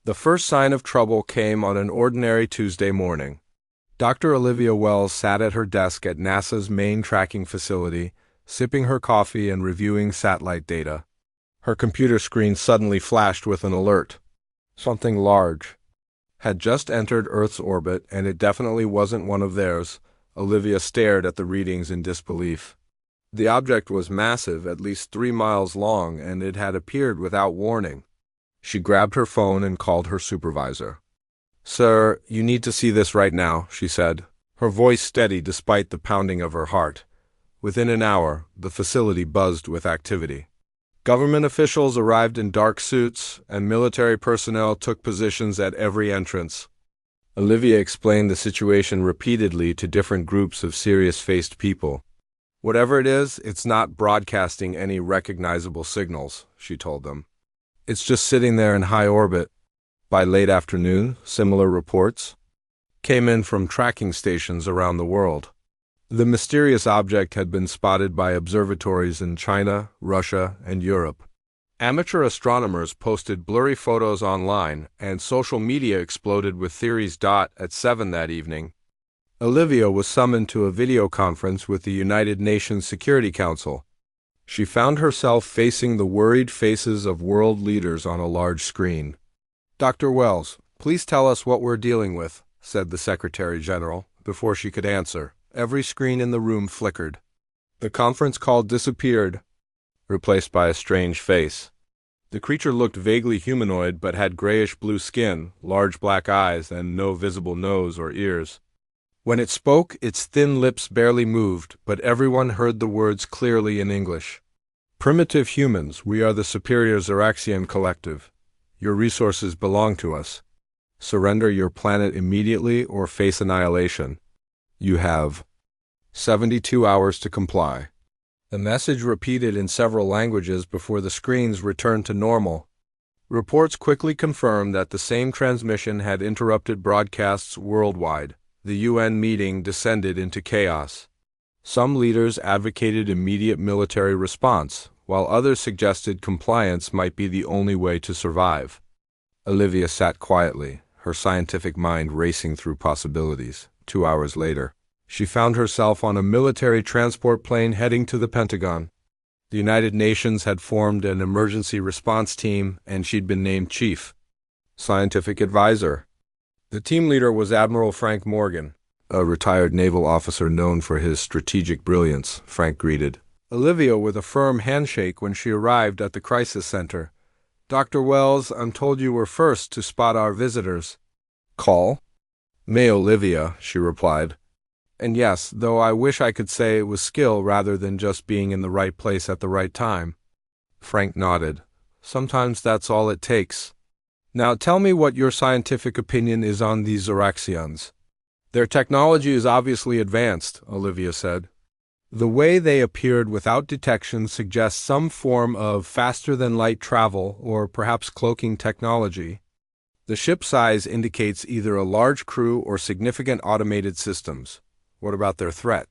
The first sign of trouble came on an ordinary Tuesday morning. Dr. Olivia Wells sat at her desk at NASA's main tracking facility, sipping her coffee and reviewing satellite data. Her computer screen suddenly flashed with an alert. Something large had just entered Earth's orbit, and it definitely wasn't one of theirs. Olivia stared at the readings in disbelief. The object was massive, at least 3 miles long, and it had appeared without warning. She grabbed her phone and called her supervisor. "Sir, you need to see this right now," she said, her voice steady despite the pounding of her heart. Within an hour, the facility buzzed with activity. Government officials arrived in dark suits, and military personnel took positions at every entrance. Olivia explained the situation repeatedly to different groups of serious-faced people. "Whatever it is, it's not broadcasting any recognizable signals," she told them. "It's just sitting there in high orbit." By late afternoon, similar reports came in from tracking stations around the world. The mysterious object had been spotted by observatories in China, Russia, and Europe. Amateur astronomers posted blurry photos online, and social media exploded with theories. At 7 that evening, Olivia was summoned to a video conference with the United Nations Security Council. She found herself facing the worried faces of world leaders on a large screen. "Dr. Wells, please tell us what we're dealing with," said the Secretary General. Before she could answer, every screen in the room flickered. The conference call disappeared, replaced by a strange face. The creature looked vaguely humanoid but had grayish-blue skin, large black eyes, and no visible nose or ears. When it spoke, its thin lips barely moved, but everyone heard the words clearly in English. "Primitive humans, we are the superior Xeraxian collective. Your resources belong to us. Surrender your planet immediately or face annihilation. You have 72 hours to comply." The message repeated in several languages before the screens returned to normal. Reports quickly confirmed that the same transmission had interrupted broadcasts worldwide. The UN meeting descended into chaos. Some leaders advocated immediate military response, while others suggested compliance might be the only way to survive. Olivia sat quietly, her scientific mind racing through possibilities. 2 hours later, she found herself on a military transport plane heading to the Pentagon. The United Nations had formed an emergency response team, and she'd been named Chief Scientific Advisor. The team leader was Admiral Frank Morgan, a retired naval officer known for his strategic brilliance. Frank greeted Olivia with a firm handshake when she arrived at the crisis center. "Dr. Wells, I'm told you were first to spot our visitors." "Call?" "May Olivia," she replied. "And yes, though I wish I could say it was skill rather than just being in the right place at the right time." Frank nodded. "Sometimes that's all it takes. Now tell me what your scientific opinion is on these Xeraxians." "Their technology is obviously advanced," Olivia said. "The way they appeared without detection suggests some form of faster-than-light travel or perhaps cloaking technology. The ship size indicates either a large crew or significant automated systems. What about their threat?"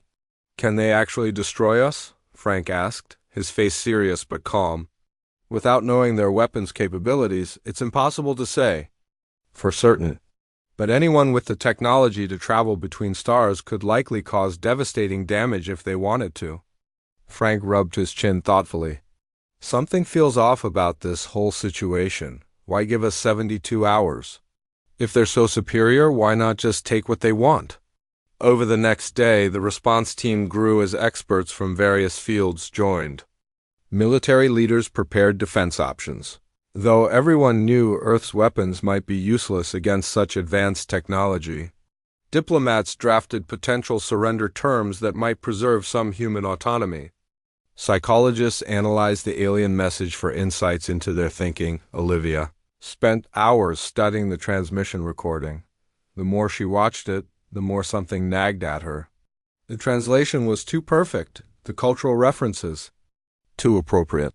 "Can they actually destroy us?" Frank asked, his face serious but calm. "Without knowing their weapons capabilities, it's impossible to say for certain. But anyone with the technology to travel between stars could likely cause devastating damage if they wanted to." Frank rubbed his chin thoughtfully. "Something feels off about this whole situation. Why give us 72 hours? If they're so superior, why not just take what they want?" Over the next day, the response team grew as experts from various fields joined. Military leaders prepared defense options. Though everyone knew Earth's weapons might be useless against such advanced technology, diplomats drafted potential surrender terms that might preserve some human autonomy. Psychologists analyzed the alien message for insights into their thinking. Olivia spent hours studying the transmission recording. The more she watched it, the more something nagged at her. The translation was too perfect, the cultural references too appropriate.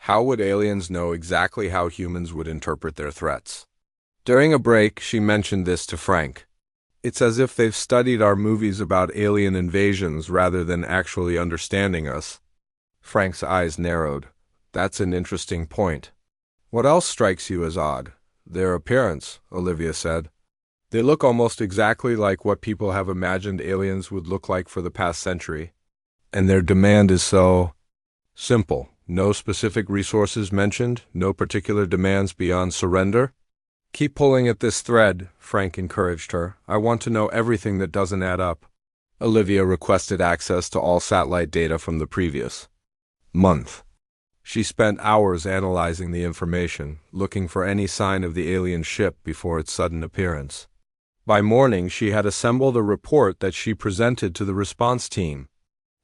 How would aliens know exactly how humans would interpret their threats? During a break, she mentioned this to Frank. "It's as if they've studied our movies about alien invasions rather than actually understanding us." Frank's eyes narrowed. "That's an interesting point. What else strikes you as odd?" Their appearance, Olivia said. They look almost exactly like what people have imagined aliens would look like for the past century. And their demand is so simple. No specific resources mentioned, no particular demands beyond surrender. Keep pulling at this thread, Frank encouraged her. I want to know everything that doesn't add up. Olivia requested access to all satellite data from the previous month. She spent hours analyzing the information, looking for any sign of the alien ship before its sudden appearance. By morning, she had assembled a report that she presented to the response team.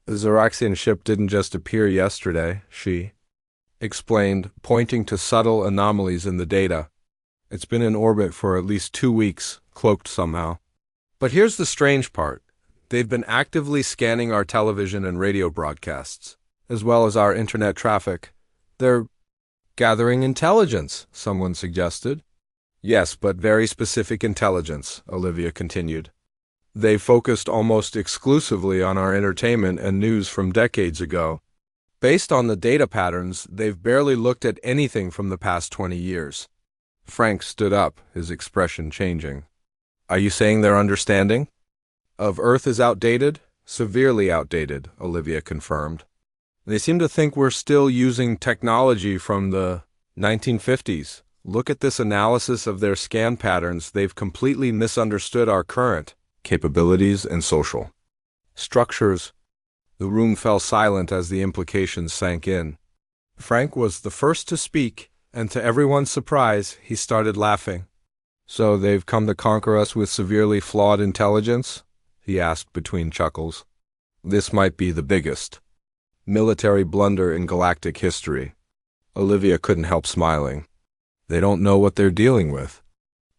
The Zoraxian ship didn't just appear yesterday, she explained, pointing to subtle anomalies in the data. It's been in orbit for at least 2 weeks, cloaked somehow. But here's the strange part. They've been actively scanning our television and radio broadcasts, as well as our internet traffic. They're gathering intelligence, someone suggested. Yes, but very specific intelligence, Olivia continued. They focused almost exclusively on our entertainment and news from decades ago. Based on the data patterns, they've barely looked at anything from the past 20 years. Frank stood up, his expression changing. Are you saying their understanding of Earth is outdated? Severely outdated, Olivia confirmed. They seem to think we're still using technology from the 1950s. Look at this analysis of their scan patterns. They've completely misunderstood our current capabilities and social structures. The room fell silent as the implications sank in. Frank was the first to speak, and to everyone's surprise, he started laughing. So they've come to conquer us with severely flawed intelligence? He asked between chuckles. This might be the biggest military blunder in galactic history. Olivia couldn't help smiling. They don't know what they're dealing with.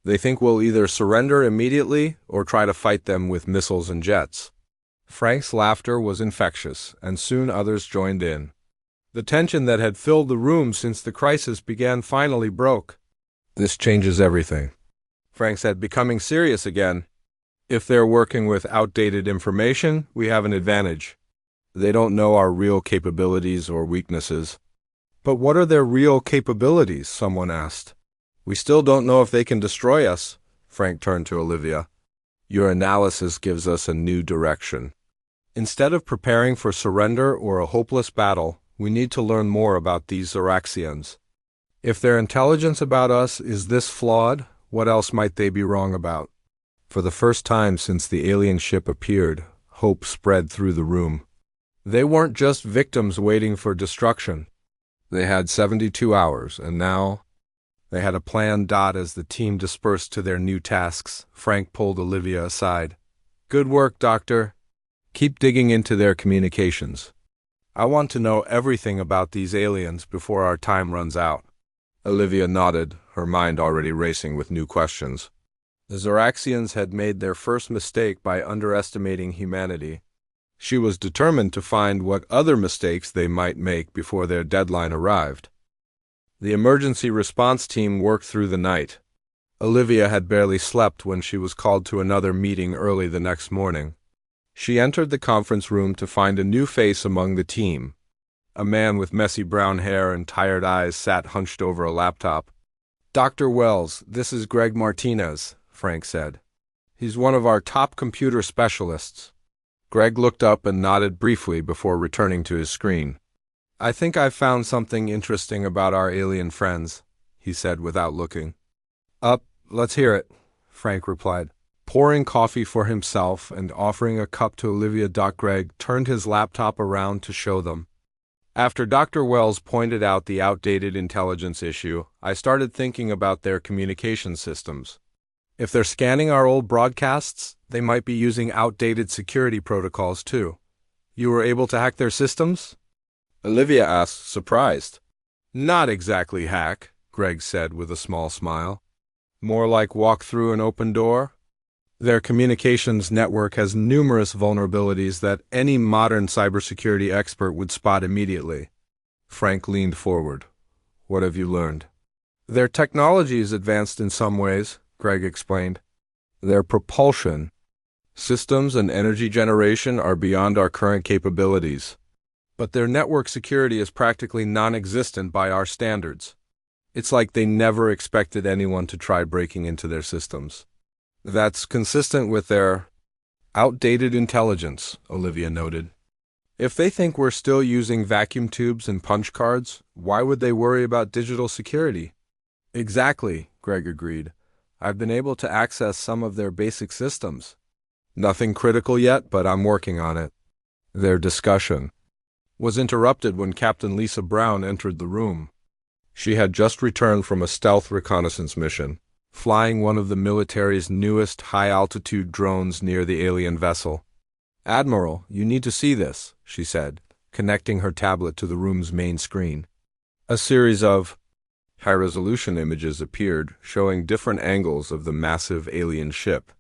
They think we'll either surrender immediately or try to fight them with missiles and jets. Frank's laughter was infectious, and soon others joined in. The tension that had filled the room since the crisis began finally broke. This changes everything, Frank said, becoming serious again. If they're working with outdated information, we have an advantage. They don't know our real capabilities or weaknesses. But what are their real capabilities? Someone asked. We still don't know if they can destroy us. Frank turned to Olivia. Your analysis gives us a new direction. Instead of preparing for surrender or a hopeless battle, we need to learn more about these Zoraxians. If their intelligence about us is this flawed, what else might they be wrong about? For the first time since the alien ship appeared, hope spread through the room. They weren't just victims waiting for destruction. They had 72 hours, and now they had a plan. As the team dispersed to their new tasks, Frank pulled Olivia aside. Good work, Doctor. Keep digging into their communications. I want to know everything about these aliens before our time runs out. Olivia nodded, her mind already racing with new questions. The Zoraxians had made their first mistake by underestimating humanity. She was determined to find what other mistakes they might make before their deadline arrived. The emergency response team worked through the night. Olivia had barely slept when she was called to another meeting early the next morning. She entered the conference room to find a new face among the team. A man with messy brown hair and tired eyes sat hunched over a laptop. Dr. Wells, this is Greg Martinez, Frank said. He's one of our top computer specialists. Greg looked up and nodded briefly before returning to his screen. I think I've found something interesting about our alien friends, he said without looking. Let's hear it, Frank replied. Pouring coffee for himself and offering a cup to Olivia. Greg turned his laptop around to show them. After Dr. Wells pointed out the outdated intelligence issue, I started thinking about their communication systems. If they're scanning our old broadcasts, they might be using outdated security protocols too. You were able to hack their systems? Olivia asked, surprised. Not exactly hack, Greg said with a small smile. More like walk through an open door. Their communications network has numerous vulnerabilities that any modern cybersecurity expert would spot immediately. Frank leaned forward. What have you learned? Their technology is advanced in some ways, Greg explained. Their propulsion systems and energy generation are beyond our current capabilities. But their network security is practically non-existent by our standards. It's like they never expected anyone to try breaking into their systems. That's consistent with their outdated intelligence, Olivia noted. If they think we're still using vacuum tubes and punch cards, why would they worry about digital security? Exactly, Greg agreed. I've been able to access some of their basic systems. Nothing critical yet, but I'm working on it. Their discussion was interrupted when Captain Lisa Brown entered the room. She had just returned from a stealth reconnaissance mission, flying one of the military's newest high-altitude drones near the alien vessel. "Admiral, you need to see this," she said, connecting her tablet to the room's main screen. A series of high-resolution images appeared, showing different angles of the massive alien ship.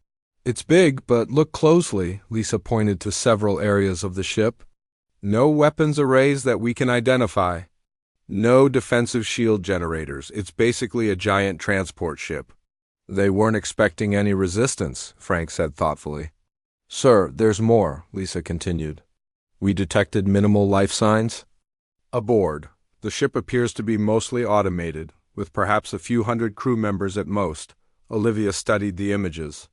"It's big, but look closely," Lisa pointed to several areas of the ship. "No weapons arrays that we can identify. No defensive shield generators. It's basically a giant transport ship." "They weren't expecting any resistance," Frank said thoughtfully. "Sir, there's more," Lisa continued. "We detected minimal life signs aboard. The ship appears to be mostly automated, with perhaps a few hundred crew members at most." Olivia studied the images.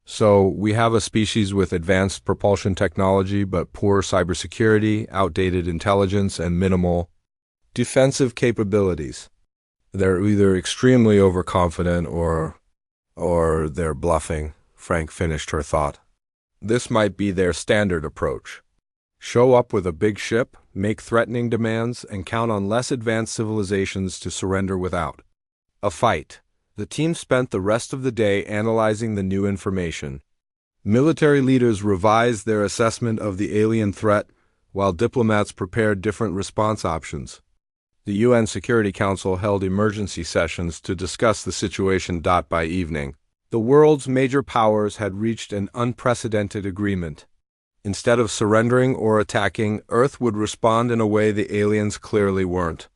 "So, we have a species with advanced propulsion technology but poor cybersecurity, outdated intelligence, and minimal defensive capabilities. They're either extremely overconfident or they're bluffing," Frank finished her thought. "This might be their standard approach. Show up with a big ship, make threatening demands, and count on less advanced civilizations to surrender without a fight." The team spent the rest of the day analyzing the new information. Military leaders revised their assessment of the alien threat, while diplomats prepared different response options. The UN Security Council held emergency sessions to discuss the situation. By evening, the world's major powers had reached an unprecedented agreement. Instead of surrendering or attacking, Earth would respond in a way the aliens clearly weren't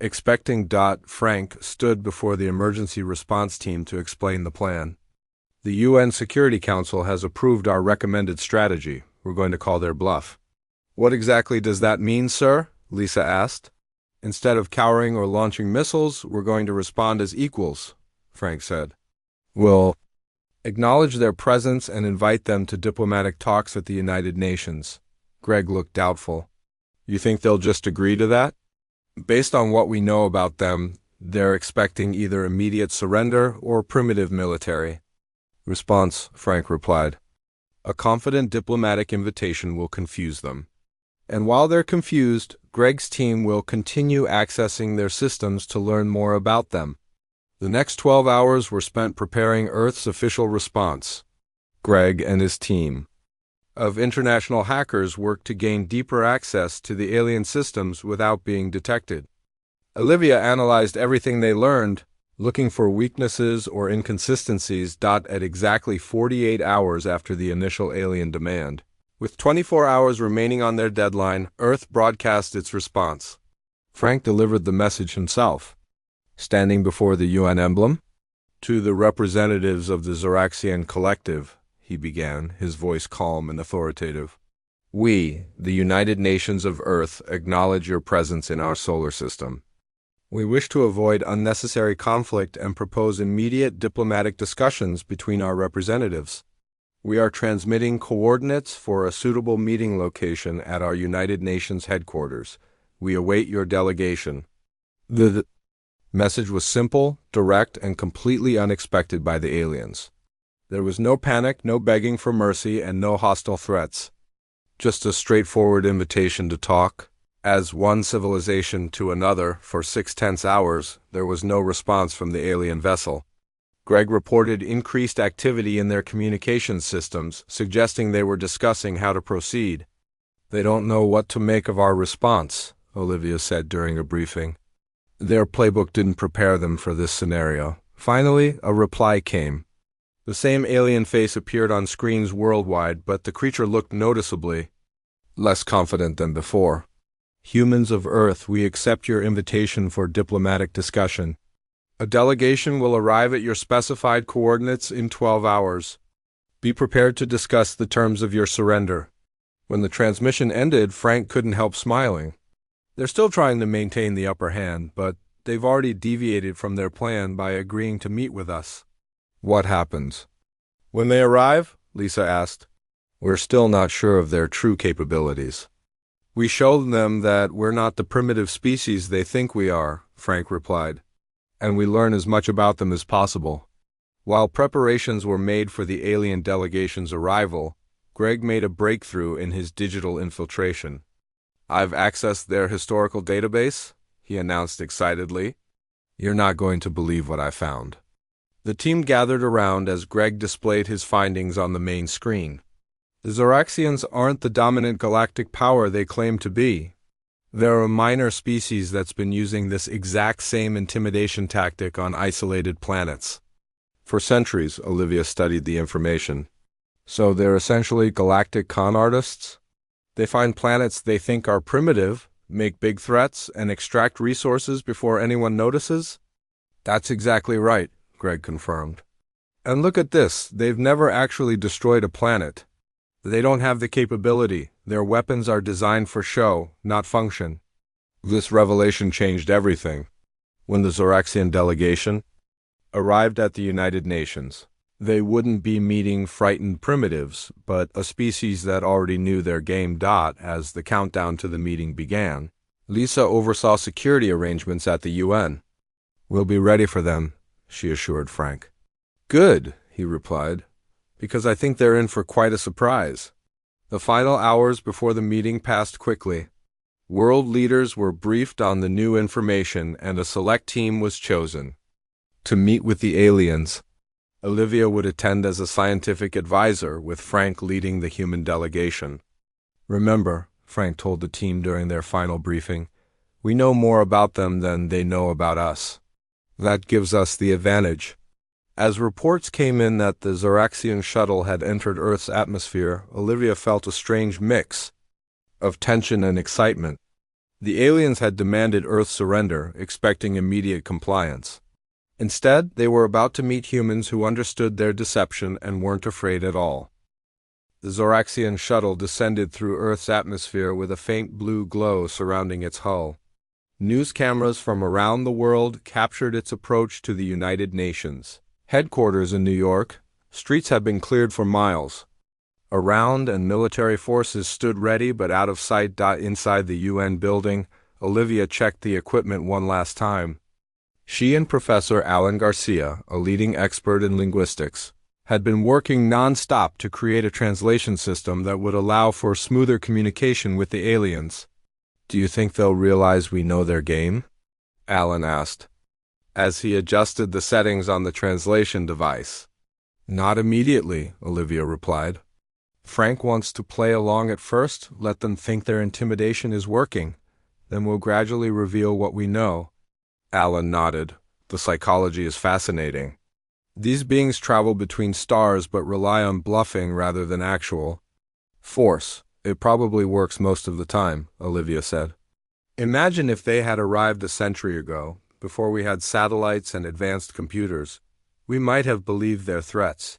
expecting. Frank stood before the emergency response team to explain the plan. "The UN Security Council has approved our recommended strategy. We're going to call their bluff." "What exactly does that mean, sir?" Lisa asked. "Instead of cowering or launching missiles, we're going to respond as equals," Frank said. "We'll acknowledge their presence and invite them to diplomatic talks at the United Nations." Greg looked doubtful. "You think they'll just agree to that?" "Based on what we know about them, they're expecting either immediate surrender or primitive military response," Frank replied. "A confident diplomatic invitation will confuse them. And while they're confused, Greg's team will continue accessing their systems to learn more about them." The next 12 hours were spent preparing Earth's official response. Greg and his team of international hackers worked to gain deeper access to the alien systems without being detected. Olivia analyzed everything they learned, looking for weaknesses or inconsistencies. At exactly 48 hours after the initial alien demand, with 24 hours remaining on their deadline, Earth broadcast its response. Frank delivered the message himself, standing before the UN emblem. "To the representatives of the Zoraxian Collective," he began, his voice calm and authoritative. "We, the United Nations of Earth, acknowledge your presence in our solar system. We wish to avoid unnecessary conflict and propose immediate diplomatic discussions between our representatives. We are transmitting coordinates for a suitable meeting location at our United Nations headquarters. We await your delegation." The message was simple, direct, and completely unexpected by the aliens. There was no panic, no begging for mercy, and no hostile threats. Just a straightforward invitation to talk. As one civilization to another, for 6 tense hours, there was no response from the alien vessel. Greg reported increased activity in their communications systems, suggesting they were discussing how to proceed. "They don't know what to make of our response," Olivia said during a briefing. "Their playbook didn't prepare them for this scenario." Finally, a reply came. The same alien face appeared on screens worldwide, but the creature looked noticeably less confident than before. "Humans of Earth, we accept your invitation for diplomatic discussion. A delegation will arrive at your specified coordinates in 12 hours. Be prepared to discuss the terms of your surrender." When the transmission ended, Frank couldn't help smiling. They're still trying to maintain the upper hand, but they've already deviated from their plan by agreeing to meet with us. What happens? When they arrive? Lisa asked. We're still not sure of their true capabilities. We show them that we're not the primitive species they think we are, Frank replied, and we learn as much about them as possible. While preparations were made for the alien delegation's arrival, Greg made a breakthrough in his digital infiltration. I've accessed their historical database, he announced excitedly. You're not going to believe what I found. The team gathered around as Greg displayed his findings on the main screen. The Zoraxians aren't the dominant galactic power they claim to be. They're a minor species that's been using this exact same intimidation tactic on isolated planets. For centuries, Olivia studied the information. So they're essentially galactic con artists? They find planets they think are primitive, make big threats, and extract resources before anyone notices? That's exactly right, Greg confirmed. And look at this, they've never actually destroyed a planet. They don't have the capability. Their weapons are designed for show, not function. This revelation changed everything. When the Zoraxian delegation arrived at the United Nations, they wouldn't be meeting frightened primitives, but a species that already knew their game. As the countdown to the meeting began, Lisa oversaw security arrangements at the UN. We'll be ready for them, she assured Frank. Good, he replied, because I think they're in for quite a surprise. The final hours before the meeting passed quickly. World leaders were briefed on the new information and a select team was chosen. To meet with the aliens, Olivia would attend as a scientific advisor, with Frank leading the human delegation. Remember, Frank told the team during their final briefing, we know more about them than they know about us. That gives us the advantage. As reports came in that the Zoraxian shuttle had entered Earth's atmosphere, Olivia felt a strange mix of tension and excitement. The aliens had demanded Earth's surrender, expecting immediate compliance. Instead, they were about to meet humans who understood their deception and weren't afraid at all. The Zoraxian shuttle descended through Earth's atmosphere with a faint blue glow surrounding its hull. News cameras from around the world captured its approach to the United Nations. Headquarters in New York, streets had been cleared for miles. Around and military forces stood ready but out of sight. Inside the UN building, Olivia checked the equipment one last time. She and Professor Alan Garcia, a leading expert in linguistics, had been working non-stop to create a translation system that would allow for smoother communication with the aliens. Do you think they'll realize we know their game? Alan asked, as he adjusted the settings on the translation device. Not immediately, Olivia replied. Frank wants to play along at first, let them think their intimidation is working. Then we'll gradually reveal what we know. Alan nodded. The psychology is fascinating. These beings travel between stars but rely on bluffing rather than actual force. It probably works most of the time, Olivia said. Imagine if they had arrived a century ago, before we had satellites and advanced computers. We might have believed their threats.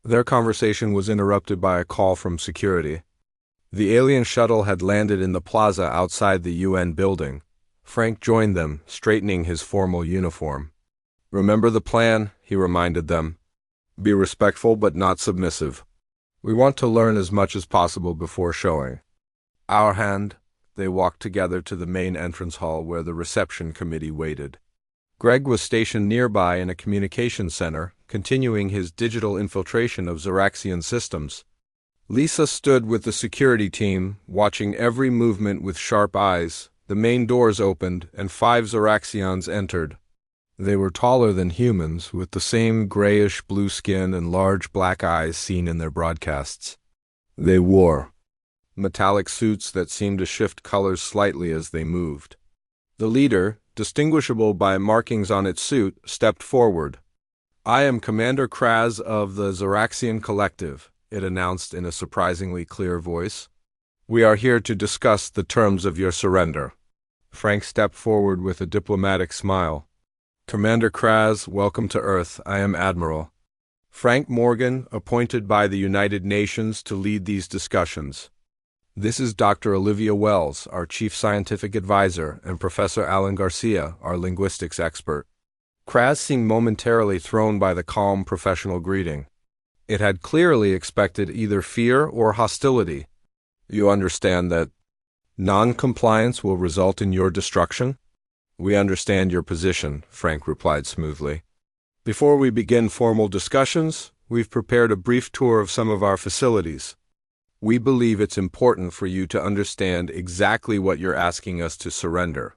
Their conversation was interrupted by a call from security. The alien shuttle had landed in the plaza outside the UN building. Frank joined them, straightening his formal uniform. Remember the plan, he reminded them. Be respectful but not submissive. We want to learn as much as possible before showing our hand. They walked together to the main entrance hall where the reception committee waited. Greg was stationed nearby in a communications center, continuing his digital infiltration of Zoraxian systems. Lisa stood with the security team, watching every movement with sharp eyes. The main doors opened, and 5 Zoraxians entered. They were taller than humans, with the same grayish-blue skin and large black eyes seen in their broadcasts. They wore metallic suits that seemed to shift colors slightly as they moved. The leader, distinguishable by markings on its suit, stepped forward. I am Commander Kraz of the Zoraxian Collective, it announced in a surprisingly clear voice. We are here to discuss the terms of your surrender. Frank stepped forward with a diplomatic smile. Commander Kraz, welcome to Earth. I am Admiral Frank Morgan, appointed by the United Nations to lead these discussions. This is Dr. Olivia Wells, our Chief Scientific Advisor, and Professor Alan Garcia, our linguistics expert. Kraz seemed momentarily thrown by the calm professional greeting. It had clearly expected either fear or hostility. You understand that non-compliance will result in your destruction? We understand your position, Frank replied smoothly. Before we begin formal discussions, we've prepared a brief tour of some of our facilities. We believe it's important for you to understand exactly what you're asking us to surrender.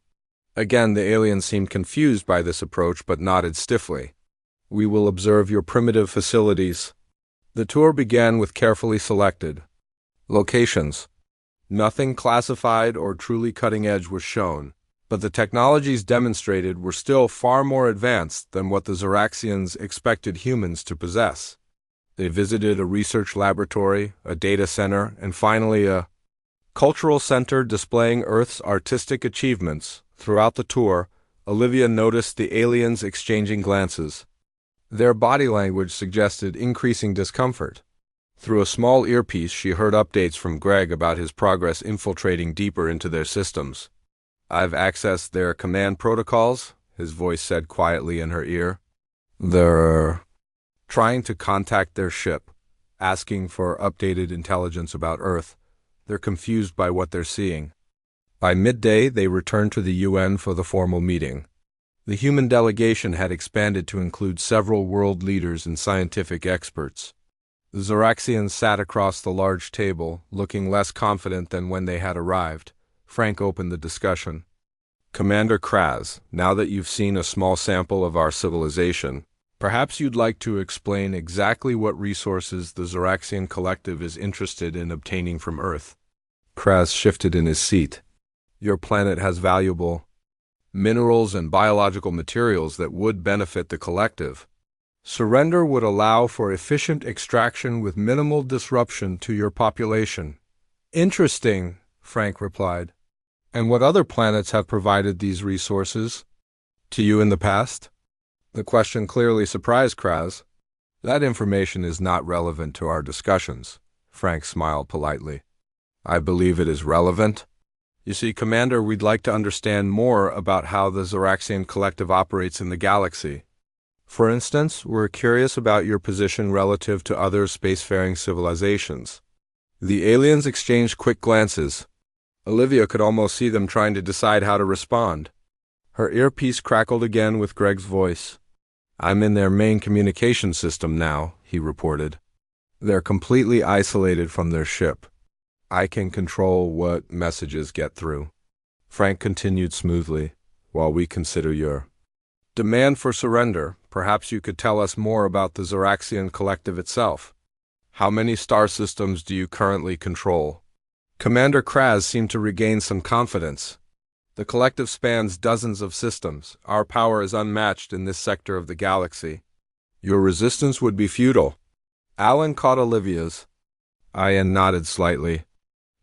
Again, the alien seemed confused by this approach but nodded stiffly. We will observe your primitive facilities. The tour began with carefully selected locations. Nothing classified or truly cutting-edge was shown, but the technologies demonstrated were still far more advanced than what the Zoraxians expected humans to possess. They visited a research laboratory, a data center, and finally a cultural center displaying Earth's artistic achievements. Throughout the tour, Olivia noticed the aliens exchanging glances. Their body language suggested increasing discomfort. Through a small earpiece, she heard updates from Greg about his progress infiltrating deeper into their systems. I've accessed their command protocols, his voice said quietly in her ear. They're trying to contact their ship, asking for updated intelligence about Earth. They're confused by what they're seeing. By midday, they returned to the UN for the formal meeting. The human delegation had expanded to include several world leaders and scientific experts. The Zoraxians sat across the large table, looking less confident than when they had arrived. Frank opened the discussion. Commander Kraz, now that you've seen a small sample of our civilization, perhaps you'd like to explain exactly what resources the Zoraxian collective is interested in obtaining from Earth. Kraz shifted in his seat. Your planet has valuable minerals and biological materials that would benefit the collective. Surrender would allow for efficient extraction with minimal disruption to your population. Interesting, Frank replied. And what other planets have provided these resources to you in the past? The question clearly surprised Kraz. That information is not relevant to our discussions, Frank smiled politely. I believe it is relevant. You see, Commander, we'd like to understand more about how the Zoraxian collective operates in the galaxy. For instance, we're curious about your position relative to other spacefaring civilizations. The aliens exchanged quick glances. Olivia could almost see them trying to decide how to respond. Her earpiece crackled again with Greg's voice. I'm in their main communication system now, he reported. They're completely isolated from their ship. I can control what messages get through. Frank continued smoothly, while we consider your demand for surrender. Perhaps you could tell us more about the Zoraxian collective itself. How many star systems do you currently control? Commander Kraz seemed to regain some confidence. The collective spans dozens of systems. Our power is unmatched in this sector of the galaxy. Your resistance would be futile. Alan caught Olivia's eye and nodded slightly.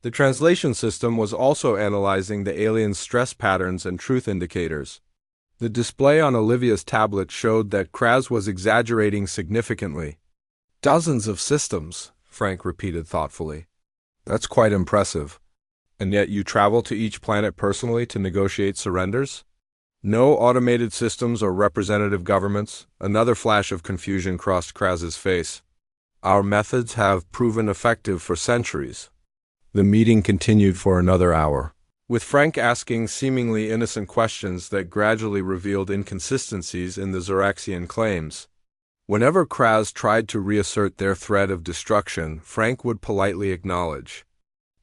The translation system was also analyzing the aliens' stress patterns and truth indicators. The display on Olivia's tablet showed that Kraz was exaggerating significantly. Dozens of systems, Frank repeated thoughtfully. That's quite impressive. And yet you travel to each planet personally to negotiate surrenders? No automated systems or representative governments. Another flash of confusion crossed Kraz's face. Our methods have proven effective for centuries. The meeting continued for another hour, with Frank asking seemingly innocent questions that gradually revealed inconsistencies in the Zoraxian claims. Whenever Kraz tried to reassert their threat of destruction, Frank would politely acknowledge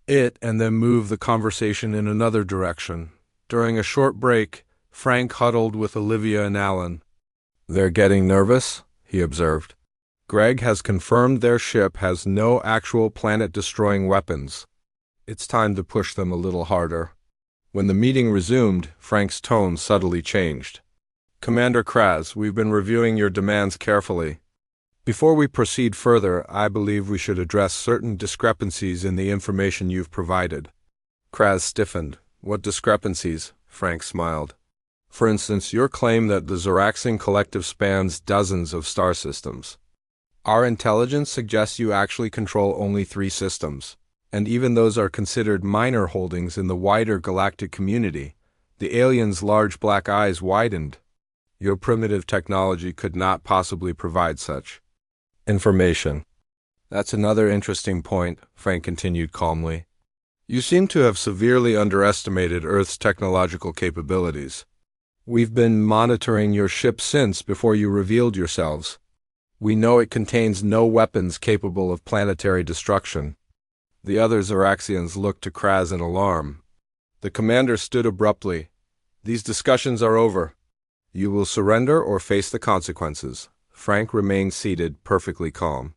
it and then move the conversation in another direction. During a short break, Frank huddled with Olivia and Alan. They're getting nervous, he observed. Greg has confirmed their ship has no actual planet-destroying weapons. It's time to push them a little harder. When the meeting resumed, Frank's tone subtly changed. Commander Kraz, we've been reviewing your demands carefully. Before we proceed further, I believe we should address certain discrepancies in the information you've provided. Kraz stiffened. What discrepancies? Frank smiled. For instance, your claim that the Zoraxian collective spans dozens of star systems. Our intelligence suggests you actually control only 3 systems. And even those are considered minor holdings in the wider galactic community. The aliens' large black eyes widened. Your primitive technology could not possibly provide such information. That's another interesting point, Frank continued calmly. You seem to have severely underestimated Earth's technological capabilities. We've been monitoring your ship since before you revealed yourselves. We know it contains no weapons capable of planetary destruction. The other Zoraxians looked to Kraz in alarm. The commander stood abruptly. These discussions are over. You will surrender or face the consequences. Frank remained seated, perfectly calm.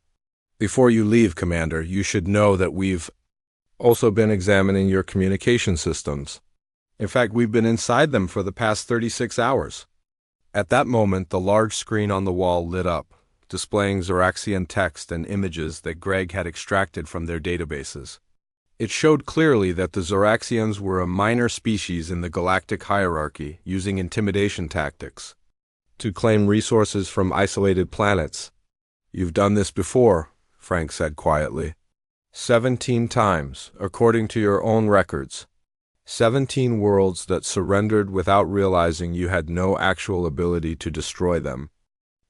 Before you leave, Commander, you should know that we've also been examining your communication systems. In fact, we've been inside them for the past 36 hours. At that moment, the large screen on the wall lit up, displaying Zoraxian text and images that Greg had extracted from their databases. It showed clearly that the Zoraxians were a minor species in the galactic hierarchy, using intimidation tactics to claim resources from isolated planets. You've done this before, Frank said quietly. 17 times, according to your own records. 17 worlds that surrendered without realizing you had no actual ability to destroy them.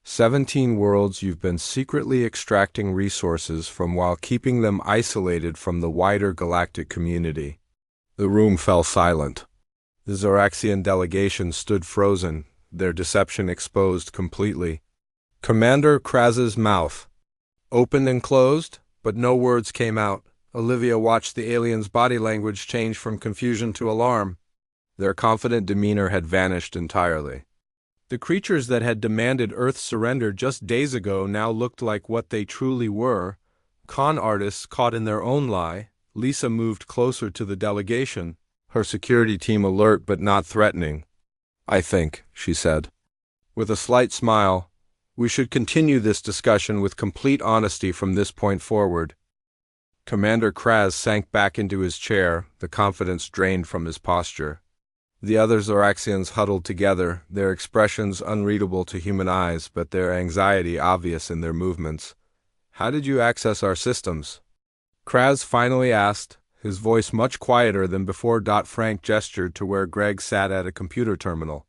17 worlds you've been secretly extracting resources from while keeping them isolated from the wider galactic community. The room fell silent. The Zoraxian delegation stood frozen, their deception exposed completely. Commander Kraz's mouth opened and closed, but no words came out. Olivia watched the aliens' body language change from confusion to alarm. Their confident demeanor had vanished entirely. The creatures that had demanded Earth's surrender just days ago now looked like what they truly were, con artists caught in their own lie. Lisa moved closer to the delegation, her security team alert but not threatening. I think, she said, with a slight smile, we should continue this discussion with complete honesty from this point forward. Commander Kraz sank back into his chair, the confidence drained from his posture. The other Zoraxians huddled together, their expressions unreadable to human eyes, but their anxiety obvious in their movements. How did you access our systems? Kraz finally asked, his voice much quieter than before. Frank gestured to where Greg sat at a computer terminal.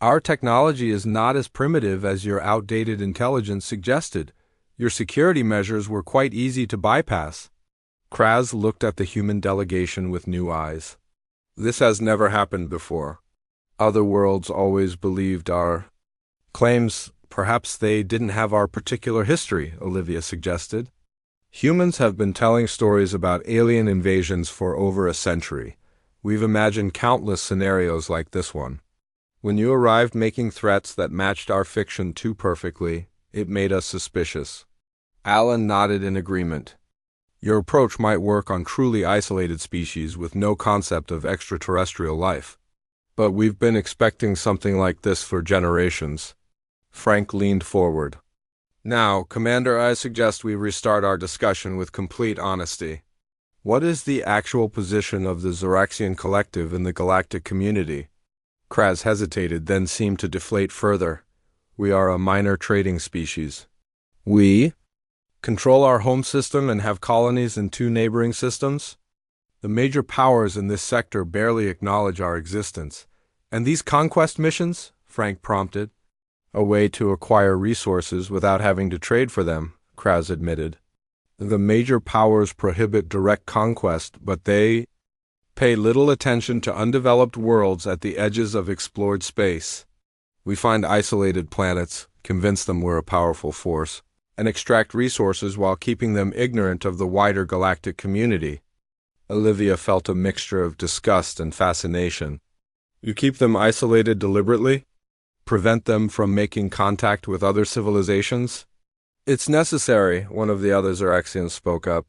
Our technology is not as primitive as your outdated intelligence suggested. Your security measures were quite easy to bypass. Kraz looked at the human delegation with new eyes. This has never happened before. Other worlds always believed our claims. Perhaps they didn't have our particular history, Olivia suggested. Humans have been telling stories about alien invasions for over a century. We've imagined countless scenarios like this one. When you arrived making threats that matched our fiction too perfectly, it made us suspicious. Alan nodded in agreement. Your approach might work on truly isolated species with no concept of extraterrestrial life. But we've been expecting something like this for generations. Frank leaned forward. Now, Commander, I suggest we restart our discussion with complete honesty. What is the actual position of the Zoraxian collective in the galactic community? Kraz hesitated, then seemed to deflate further. We are a minor trading species. We control our home system and have colonies in 2 neighboring systems? The major powers in this sector barely acknowledge our existence. And these conquest missions? Frank prompted. A way to acquire resources without having to trade for them, Kraz admitted. The major powers prohibit direct conquest, but they pay little attention to undeveloped worlds at the edges of explored space. We find isolated planets, convince them we're a powerful force, and extract resources while keeping them ignorant of the wider galactic community. Olivia felt a mixture of disgust and fascination. You keep them isolated deliberately? Prevent them from making contact with other civilizations? It's necessary, one of the other Zoraxians spoke up.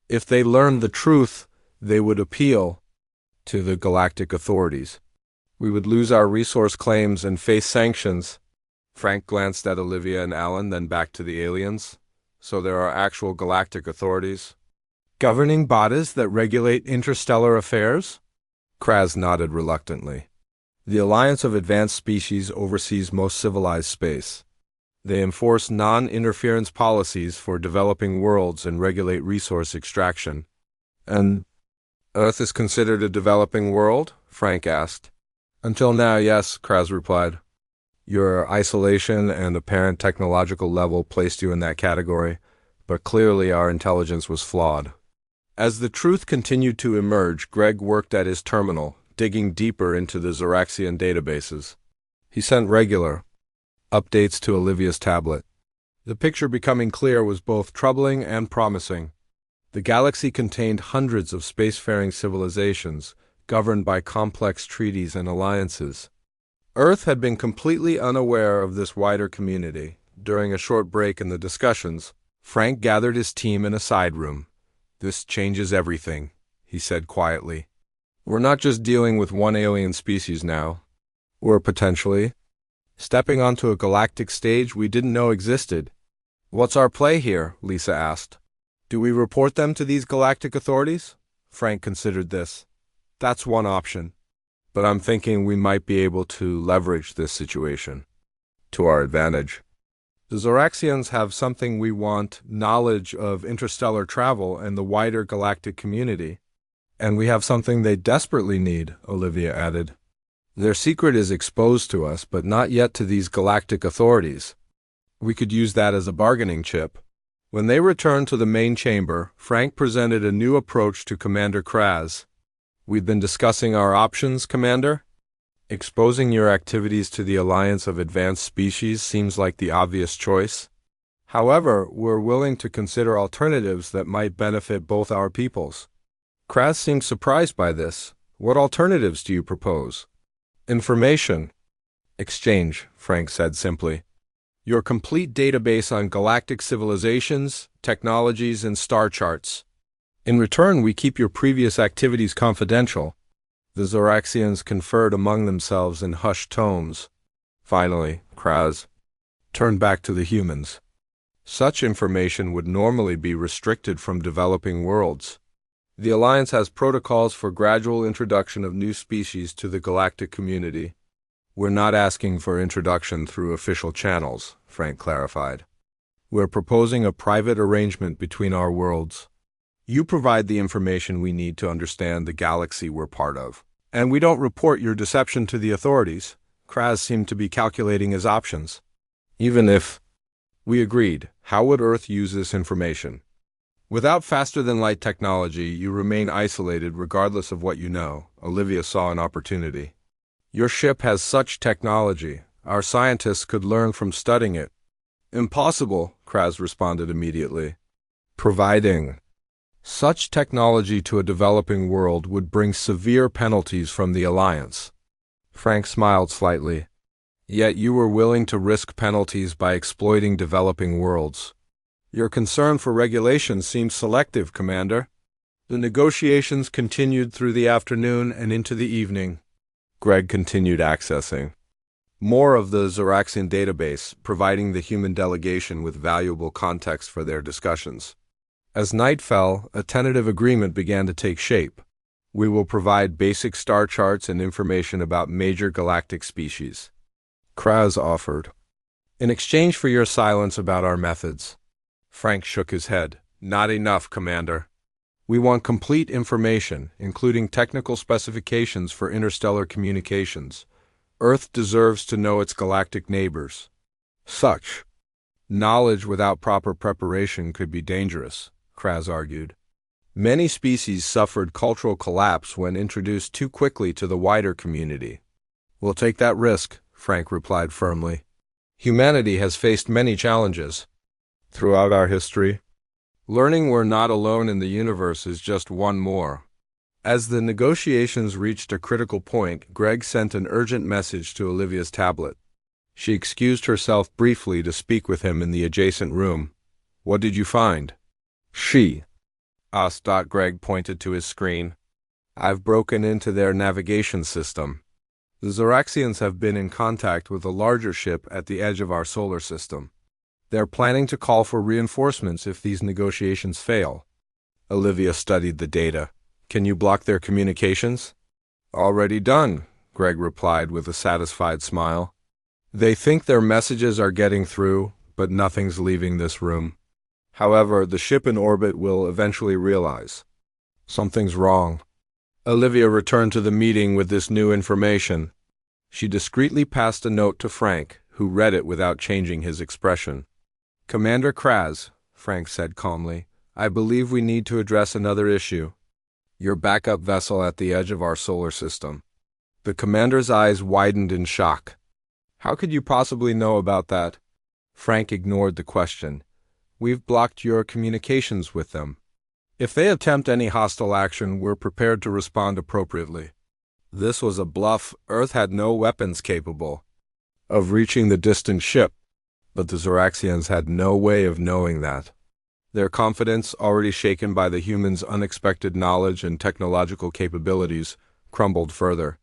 If they learned the truth, they would appeal to the galactic authorities. We would lose our resource claims and face sanctions. Frank glanced at Olivia and Alan, then back to the aliens. So there are actual galactic authorities? Governing bodies that regulate interstellar affairs? Kraz nodded reluctantly. The Alliance of Advanced Species oversees most civilized space. They enforce non-interference policies for developing worlds and regulate resource extraction. And Earth is considered a developing world? Frank asked. Until now, yes, Kraz replied. Your isolation and apparent technological level placed you in that category, but clearly our intelligence was flawed. As the truth continued to emerge, Greg worked at his terminal, digging deeper into the Zoraxian databases. He sent regular updates to Olivia's tablet. The picture becoming clear was both troubling and promising. The galaxy contained hundreds of spacefaring civilizations, governed by complex treaties and alliances. Earth had been completely unaware of this wider community. During a short break in the discussions, Frank gathered his team in a side room. This changes everything, he said quietly. We're not just dealing with one alien species now. We're potentially stepping onto a galactic stage we didn't know existed. What's our play here? Lisa asked. Do we report them to these galactic authorities? Frank considered this. That's one option. But I'm thinking we might be able to leverage this situation to our advantage. The Zoraxians have something we want, knowledge of interstellar travel and the wider galactic community. And we have something they desperately need, Olivia added. Their secret is exposed to us, but not yet to these galactic authorities. We could use that as a bargaining chip. When they returned to the main chamber, Frank presented a new approach to Commander Kraz. We've been discussing our options, Commander. Exposing your activities to the Alliance of Advanced Species seems like the obvious choice. However, we're willing to consider alternatives that might benefit both our peoples. Kraz seemed surprised by this. What alternatives do you propose? Information exchange, Frank said simply. Your complete database on galactic civilizations, technologies, and star charts. In return, we keep your previous activities confidential. The Zoraxians conferred among themselves in hushed tones. Finally, Kraz turned back to the humans. Such information would normally be restricted from developing worlds. The Alliance has protocols for gradual introduction of new species to the galactic community. We're not asking for introduction through official channels, Frank clarified. We're proposing a private arrangement between our worlds. You provide the information we need to understand the galaxy we're part of. And we don't report your deception to the authorities. Kraz seemed to be calculating his options. Even if we agreed, how would Earth use this information? Without faster-than-light technology, you remain isolated regardless of what you know. Olivia saw an opportunity. Your ship has such technology. Our scientists could learn from studying it. Impossible, Kraz responded immediately. Providing such technology to a developing world would bring severe penalties from the Alliance. Frank smiled slightly. Yet you were willing to risk penalties by exploiting developing worlds. Your concern for regulation seems selective, Commander. The negotiations continued through the afternoon and into the evening. Greg continued accessing more of the Zoraxian database, providing the human delegation with valuable context for their discussions. As night fell, a tentative agreement began to take shape. We will provide basic star charts and information about major galactic species, Kraz offered, in exchange for your silence about our methods. Frank shook his head. Not enough, Commander. We want complete information, including technical specifications for interstellar communications. Earth deserves to know its galactic neighbors. Such knowledge without proper preparation could be dangerous, Kraz argued. Many species suffered cultural collapse when introduced too quickly to the wider community. We'll take that risk, Frank replied firmly. Humanity has faced many challenges throughout our history. Learning we're not alone in the universe is just one more. As the negotiations reached a critical point, Greg sent an urgent message to Olivia's tablet. She excused herself briefly to speak with him in the adjacent room. What did you find? She asked. Greg pointed to his screen. I've broken into their navigation system. The Zoraxians have been in contact with a larger ship at the edge of our solar system. They're planning to call for reinforcements if these negotiations fail. Olivia studied the data. Can you block their communications? Already done, Greg replied with a satisfied smile. They think their messages are getting through, but nothing's leaving this room. However, the ship in orbit will eventually realize Something's wrong. Olivia returned to the meeting with this new information. She discreetly passed a note to Frank, who read it without changing his expression. Commander Kraz, Frank said calmly, I believe we need to address another issue. Your backup vessel at the edge of our solar system. The commander's eyes widened in shock. How could you possibly know about that? Frank ignored the question. We've blocked your communications with them. If they attempt any hostile action, we're prepared to respond appropriately. This was a bluff. Earth had no weapons capable of reaching the distant ship, but the Zoraxians had no way of knowing that. Their confidence, already shaken by the humans' unexpected knowledge and technological capabilities, crumbled further.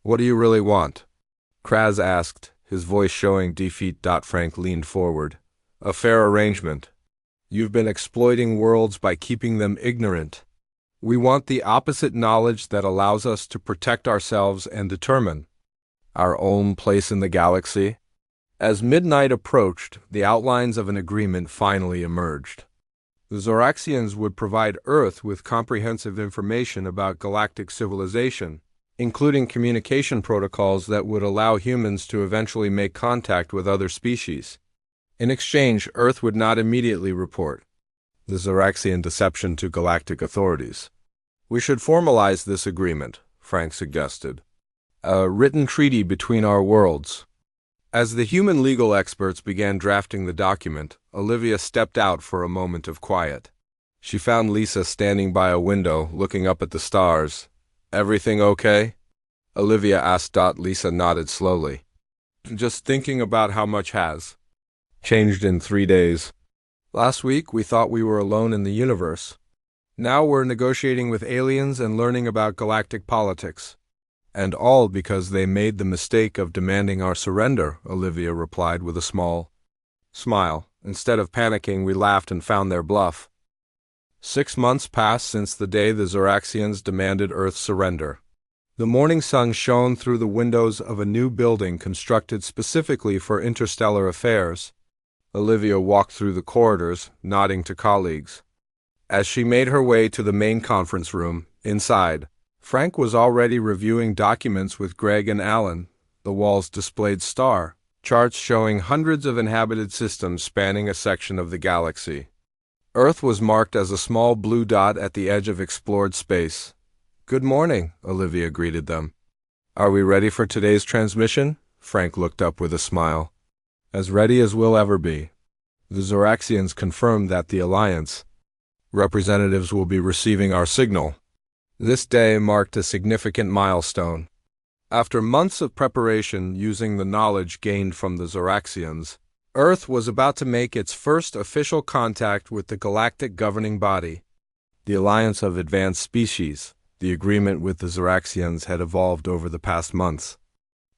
What do you really want? Kraz asked, his voice showing defeat. Frank leaned forward. A fair arrangement. You've been exploiting worlds by keeping them ignorant. We want the opposite knowledge that allows us to protect ourselves and determine our own place in the galaxy. As midnight approached, the outlines of an agreement finally emerged. The Zoraxians would provide Earth with comprehensive information about galactic civilization, including communication protocols that would allow humans to eventually make contact with other species. In exchange, Earth would not immediately report the Zoraxian deception to galactic authorities. We should formalize this agreement, Frank suggested. A written treaty between our worlds. As the human legal experts began drafting the document, Olivia stepped out for a moment of quiet. She found Lisa standing by a window, looking up at the stars. Everything okay? Olivia asked. Lisa nodded slowly. Just thinking about how much has changed in 3 days. Last week, we thought we were alone in the universe. Now we're negotiating with aliens and learning about galactic politics. And all because they made the mistake of demanding our surrender, Olivia replied with a small smile. Instead of panicking, we laughed and found their bluff. 6 months passed since the day the Zoraxians demanded Earth's surrender. The morning sun shone through the windows of a new building constructed specifically for interstellar affairs. Olivia walked through the corridors, nodding to colleagues. As she made her way to the main conference room, inside, Frank was already reviewing documents with Greg and Alan. The walls displayed star charts showing hundreds of inhabited systems spanning a section of the galaxy. Earth was marked as a small blue dot at the edge of explored space. Good morning, Olivia greeted them. Are we ready for today's transmission? Frank looked up with a smile. As ready as we'll ever be. The Zoraxians confirmed that the Alliance representatives will be receiving our signal. This day marked a significant milestone. After months of preparation using the knowledge gained from the Zoraxians, Earth was about to make its first official contact with the galactic governing body, the Alliance of Advanced Species. The agreement with the Zoraxians had evolved over the past months.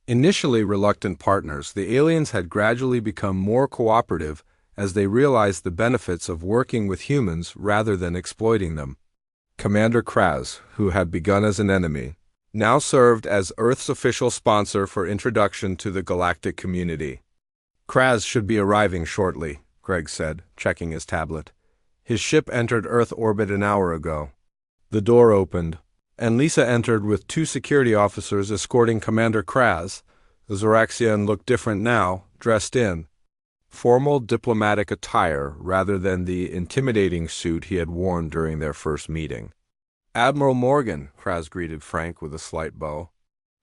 Initially reluctant partners, the aliens had gradually become more cooperative as they realized the benefits of working with humans rather than exploiting them. Commander Kraz, who had begun as an enemy, now served as Earth's official sponsor for introduction to the galactic community. Kraz should be arriving shortly, Greg said, checking his tablet. His ship entered Earth orbit an hour ago. The door opened, and Lisa entered with 2 security officers escorting Commander Kraz. The Zoraxian looked different now, dressed in formal diplomatic attire rather than the intimidating suit he had worn during their first meeting. Admiral Morgan, Kraz greeted Frank with a slight bow.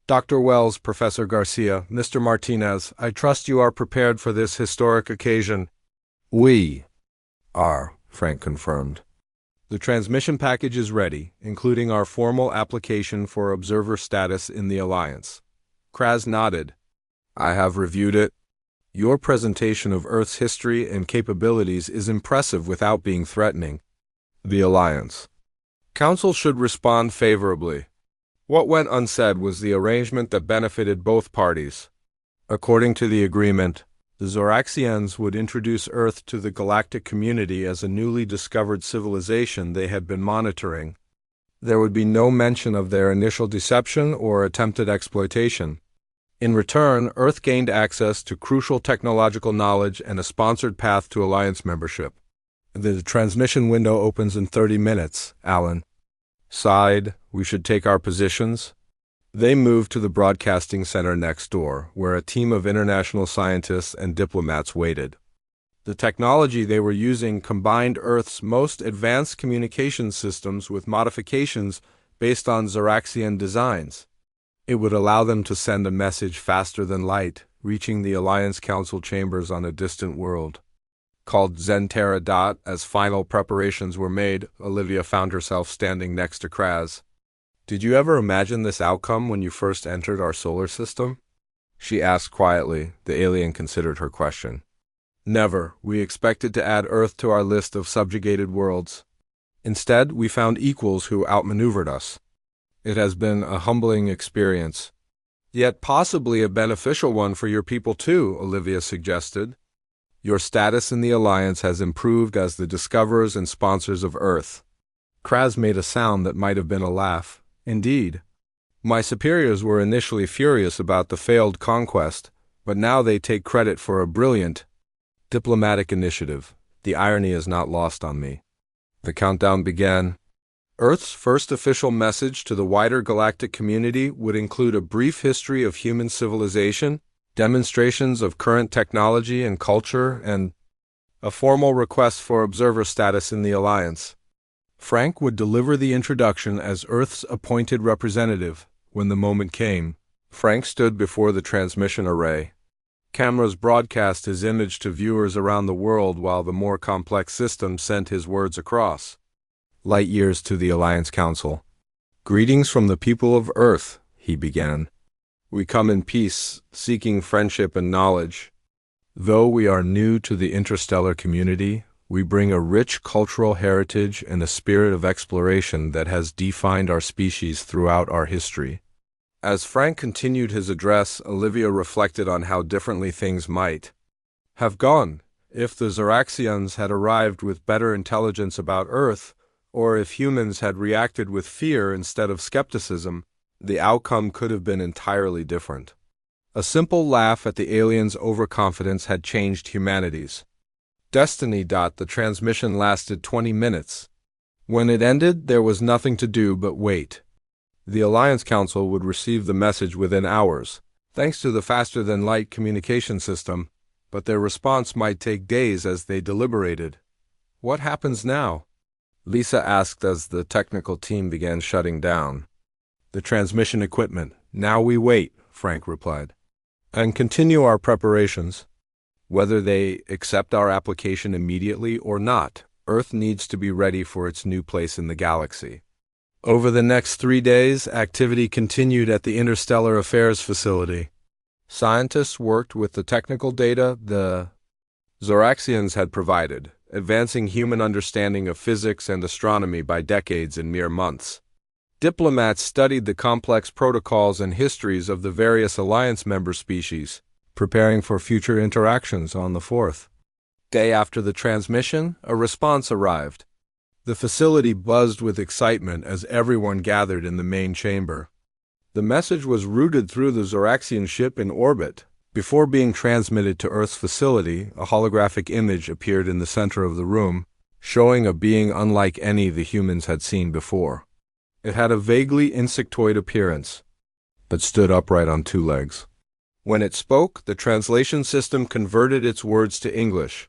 Dr. Wells, Professor Garcia, Mr. Martinez, I trust you are prepared for this historic occasion. We are, Frank confirmed. The transmission package is ready, including our formal application for observer status in the Alliance. Kraz nodded. I have reviewed it. Your presentation of Earth's history and capabilities is impressive without being threatening. The Alliance Council should respond favorably. What went unsaid was the arrangement that benefited both parties. According to the agreement, the Zoraxians would introduce Earth to the galactic community as a newly discovered civilization they had been monitoring. There would be no mention of their initial deception or attempted exploitation. In return, Earth gained access to crucial technological knowledge and a sponsored path to Alliance membership. The transmission window opens in 30 minutes, Alan. sighed, "We should take our positions." They moved to the broadcasting center next door, where a team of international scientists and diplomats waited. The technology they were using combined Earth's most advanced communication systems with modifications based on Zoraxian designs. It would allow them to send a message faster than light, reaching the Alliance Council chambers on a distant world. Called Zentera. As final preparations were made, Olivia found herself standing next to Kraz. "Did you ever imagine this outcome when you first entered our solar system?" she asked quietly. The alien considered her question. "Never. We expected to add Earth to our list of subjugated worlds. Instead, we found equals who outmaneuvered us. It has been a humbling experience. Yet possibly a beneficial one for your people too," Olivia suggested. "Your status in the Alliance has improved as the discoverers and sponsors of Earth." Kraz made a sound that might have been a laugh. "Indeed. My superiors were initially furious about the failed conquest, but now they take credit for a brilliant diplomatic initiative. The irony is not lost on me." The countdown began. Earth's first official message to the wider galactic community would include a brief history of human civilization, demonstrations of current technology and culture, and a formal request for observer status in the Alliance. Frank would deliver the introduction as Earth's appointed representative. When the moment came, Frank stood before the transmission array. Cameras broadcast his image to viewers around the world while the more complex system sent his words across. Light years to the Alliance Council. "Greetings from the people of Earth," he began. "We come in peace, seeking friendship and knowledge. Though we are new to the interstellar community, we bring a rich cultural heritage and a spirit of exploration that has defined our species throughout our history." As Frank continued his address, Olivia reflected on how differently things might have gone if the Zoraxians had arrived with better intelligence about Earth, or if humans had reacted with fear instead of skepticism. The outcome could have been entirely different. A simple laugh at the aliens' overconfidence had changed humanity's destiny. The transmission lasted 20 minutes. When it ended, there was nothing to do but wait. The Alliance Council would receive the message within hours, thanks to the faster-than-light communication system, but their response might take days as they deliberated. "What happens now?" Lisa asked as the technical team began shutting down the transmission equipment. "Now we wait," Frank replied, "and continue our preparations. Whether they accept our application immediately or not, Earth needs to be ready for its new place in the galaxy." Over the next 3 days, activity continued at the Interstellar Affairs Facility. Scientists worked with the technical data the Zoraxians had provided, advancing human understanding of physics and astronomy by decades in mere months. Diplomats studied the complex protocols and histories of the various Alliance member species, preparing for future interactions on the 4th day after the transmission. A response arrived. The facility buzzed with excitement as everyone gathered in the main chamber. The message was routed through the Zoraxian ship in orbit. Before being transmitted to Earth's facility, a holographic image appeared in the center of the room, showing a being unlike any the humans had seen before. It had a vaguely insectoid appearance, but stood upright on 2 legs. When it spoke, the translation system converted its words to English.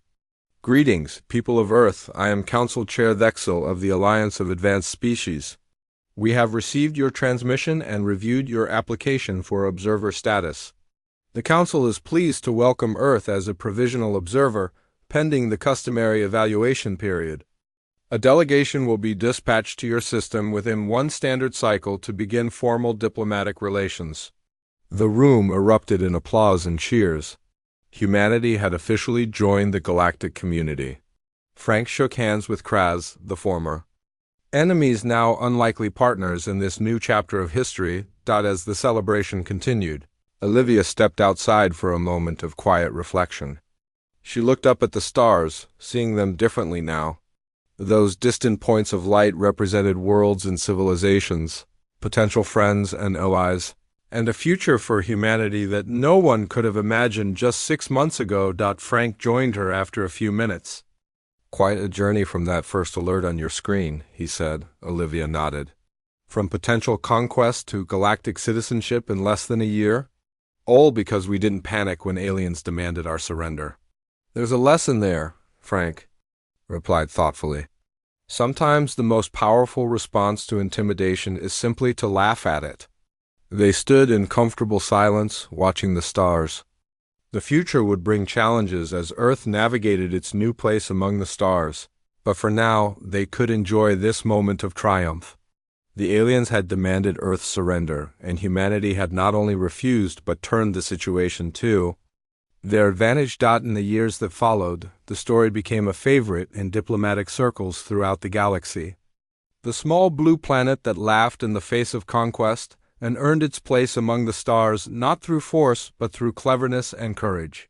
"Greetings, people of Earth. I am Council Chair Thexel of the Alliance of Advanced Species. We have received your transmission and reviewed your application for observer status. The Council is pleased to welcome Earth as a provisional observer, pending the customary evaluation period. A delegation will be dispatched to your system within 1 standard cycle to begin formal diplomatic relations." The room erupted in applause and cheers. Humanity had officially joined the galactic community. Frank shook hands with Kraz, the former enemies now unlikely partners in this new chapter of history. As the celebration continued, Olivia stepped outside for a moment of quiet reflection. She looked up at the stars, seeing them differently now. Those distant points of light represented worlds and civilizations, potential friends and allies, and a future for humanity that no one could have imagined just 6 months ago. Frank joined her after a few minutes. "Quite a journey from that first alert on your screen," he said. Olivia nodded. from potential conquest to galactic citizenship in less than a year, all because we didn't panic when aliens demanded our surrender. There's a lesson there, Frank replied thoughtfully. Sometimes the most powerful response to intimidation is simply to laugh at it. They stood in comfortable silence, watching the stars. The future would bring challenges as Earth navigated its new place among the stars, but for now they could enjoy this moment of triumph. The aliens had demanded Earth's surrender, and humanity had not only refused but turned the situation to their advantage. In the years that followed, the story became a favorite in diplomatic circles throughout the galaxy. The small blue planet that laughed in the face of conquest and earned its place among the stars not through force but through cleverness and courage.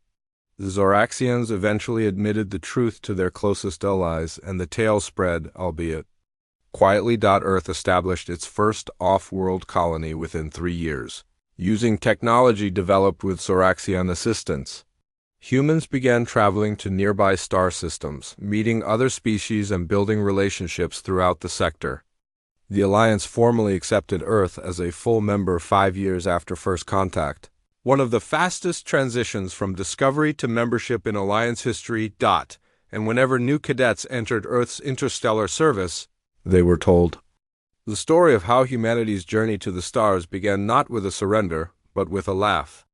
The Zoraxians eventually admitted the truth to their closest allies, and the tale spread, albeit quietly. Earth established its first off-world colony within 3 years, using technology developed with Zoraxian assistance. Humans began traveling to nearby star systems, meeting other species and building relationships throughout the sector. The Alliance formally accepted Earth as a full member 5 years after first contact, one of the fastest transitions from discovery to membership in Alliance history. And whenever new cadets entered Earth's interstellar service, they were told the story of how humanity's journey to the stars began not with a surrender, but with a laugh.